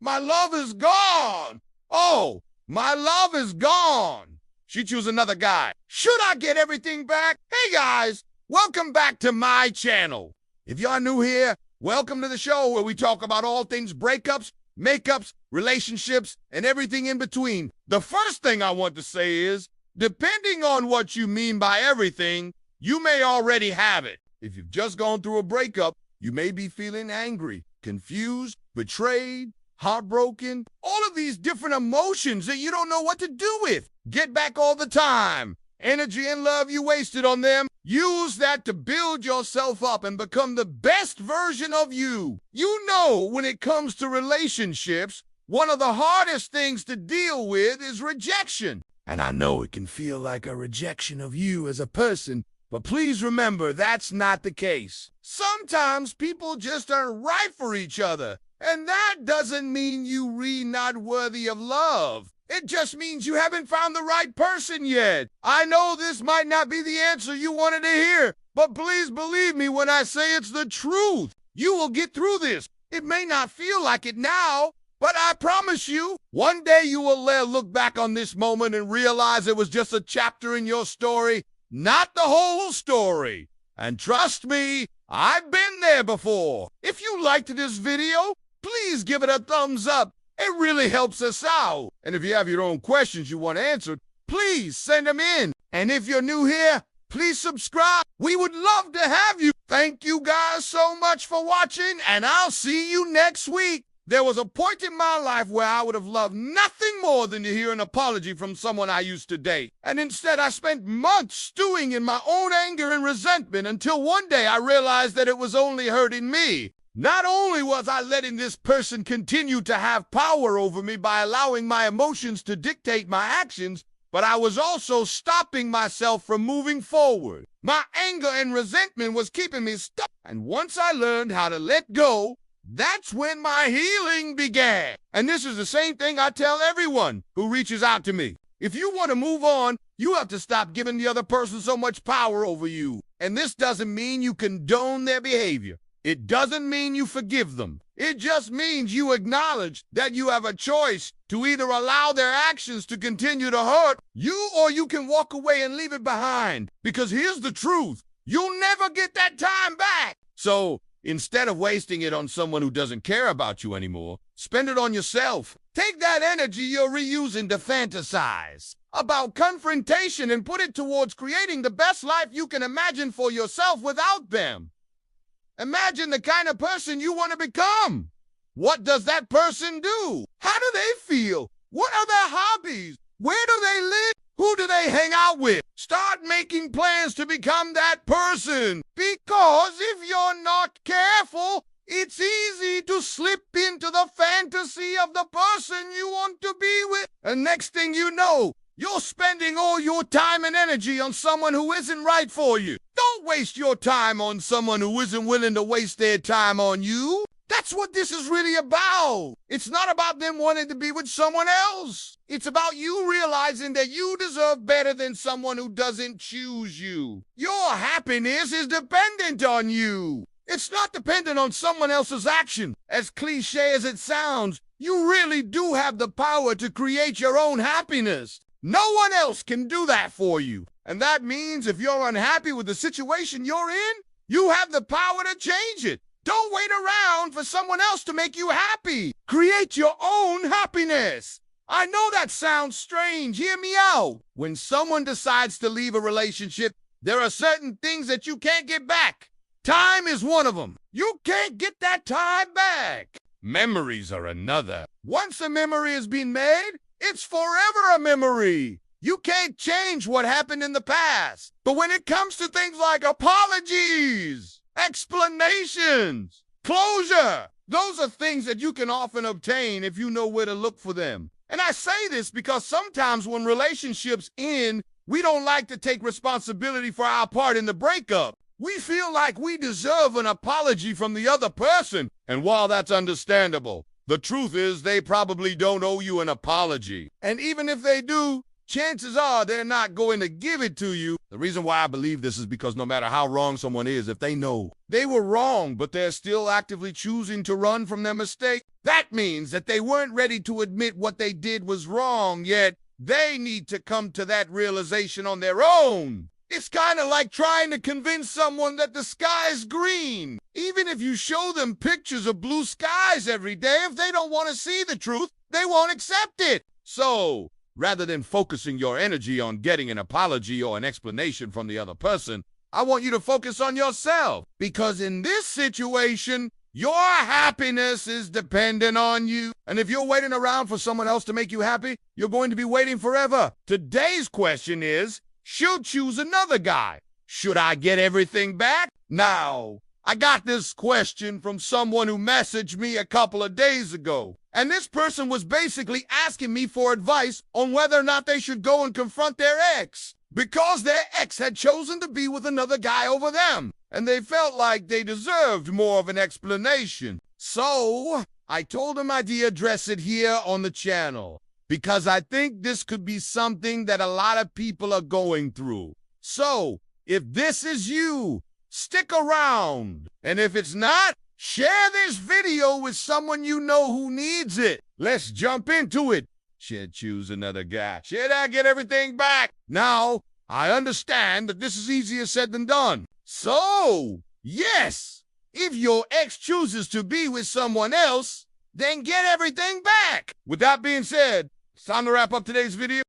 My love is gone. Oh, my love is gone. She choose another guy. Should I get everything back? Hey guys, welcome back to my channel. If y'all new here, welcome to the show where we talk about all things breakups, makeups, relationships, and everything in between. The first thing I want to say is, depending on what you mean by everything, you may already have it. If you've just gone through a breakup, you may be feeling angry, confused, betrayed, heartbroken, all of these different emotions that you don't know what to do with. Get back all the time. Energy and love you wasted on them, use that to build yourself up and become the best version of you. You know, when it comes to relationships, one of the hardest things to deal with is rejection. And I know it can feel like a rejection of you as a person, but please remember that's not the case. Sometimes people just aren't right for each other, and that doesn't mean you're not worthy of love. It just means you haven't found the right person yet. I know this might not be the answer you wanted to hear, but please believe me when I say it's the truth. You will get through this. It may not feel like it now, but I promise you, one day you will look back on this moment and realize it was just a chapter in your story, not the whole story. And trust me, I've been there before. If you liked this video, please give it a thumbs up. It really helps us out. And if you have your own questions you want answered, please send them in. And if you're new here, please subscribe. We would love to have you. Thank you guys so much for watching, and I'll see you next week. There was a point in my life where I would have loved nothing more than to hear an apology from someone I used to date. And instead, I spent months stewing in my own anger and resentment until one day I realized that it was only hurting me. Not only was I letting this person continue to have power over me by allowing my emotions to dictate my actions, but I was also stopping myself from moving forward. My anger and resentment was keeping me stuck. And once I learned how to let go, that's when my healing began. And this is the same thing I tell everyone who reaches out to me. If you want to move on, you have to stop giving the other person so much power over you. And this doesn't mean you condone their behavior. It doesn't mean you forgive them. It just means you acknowledge that you have a choice to either allow their actions to continue to hurt you, or you can walk away and leave it behind. Because here's the truth. You'll never get that time back. So instead of wasting it on someone who doesn't care about you anymore, spend it on yourself. Take that energy you're reusing to fantasize about confrontation and put it towards creating the best life you can imagine for yourself without them. Imagine the kind of person you want to become. What does that person do? How do they feel? What are their hobbies? Where do they live? Who do they hang out with? Start making plans to become that person. Because if you're not careful, it's easy to slip into the fantasy of the person you want to be with. And next thing you know, you're spending all your time and energy on someone who isn't right for you. Don't waste your time on someone who isn't willing to waste their time on you. That's what this is really about. It's not about them wanting to be with someone else. It's about you realizing that you deserve better than someone who doesn't choose you. Your happiness is dependent on you. It's not dependent on someone else's action. As cliche as it sounds, you really do have the power to create your own happiness. No one else can do that for you. And that means if you're unhappy with the situation you're in, you have the power to change it. Don't wait around for someone else to make you happy. Create your own happiness. I know that sounds strange. Hear me out. When someone decides to leave a relationship, there are certain things that you can't get back. Time is one of them. You can't get that time back. Memories are another. Once a memory has been made, it's forever a memory. You can't change what happened in the past. But when it comes to things like apologies, explanations, closure, those are things that you can often obtain if you know where to look for them. And I say this because sometimes when relationships end, we don't like to take responsibility for our part in the breakup. We feel like we deserve an apology from the other person. And while that's understandable, the truth is they probably don't owe you an apology. And even if they do, chances are they're not going to give it to you. The reason why I believe this is because no matter how wrong someone is, if they know they were wrong, but they're still actively choosing to run from their mistake, that means that they weren't ready to admit what they did was wrong yet. They need to come to that realization on their own. It's kind of like trying to convince someone that the sky is green. Even if you show them pictures of blue skies every day, if they don't want to see the truth, they won't accept it. So, rather than focusing your energy on getting an apology or an explanation from the other person, I want you to focus on yourself. Because in this situation, your happiness is dependent on you. And if you're waiting around for someone else to make you happy, you're going to be waiting forever. Today's question is, she'll choose another guy. Should I get everything back? Now, I got this question from someone who messaged me a couple of days ago. And this person was basically asking me for advice on whether or not they should go and confront their ex, because their ex had chosen to be with another guy over them, and they felt like they deserved more of an explanation. So, I told them I'd address it here on the channel, because I think this could be something that a lot of people are going through. So, if this is you, stick around. And if it's not, share this video with someone you know who needs it. Let's jump into it. Should choose another guy. Should I get everything back? Now, I understand that this is easier said than done. So, yes, if your ex chooses to be with someone else, then get everything back. With that being said, it's time to wrap up today's video.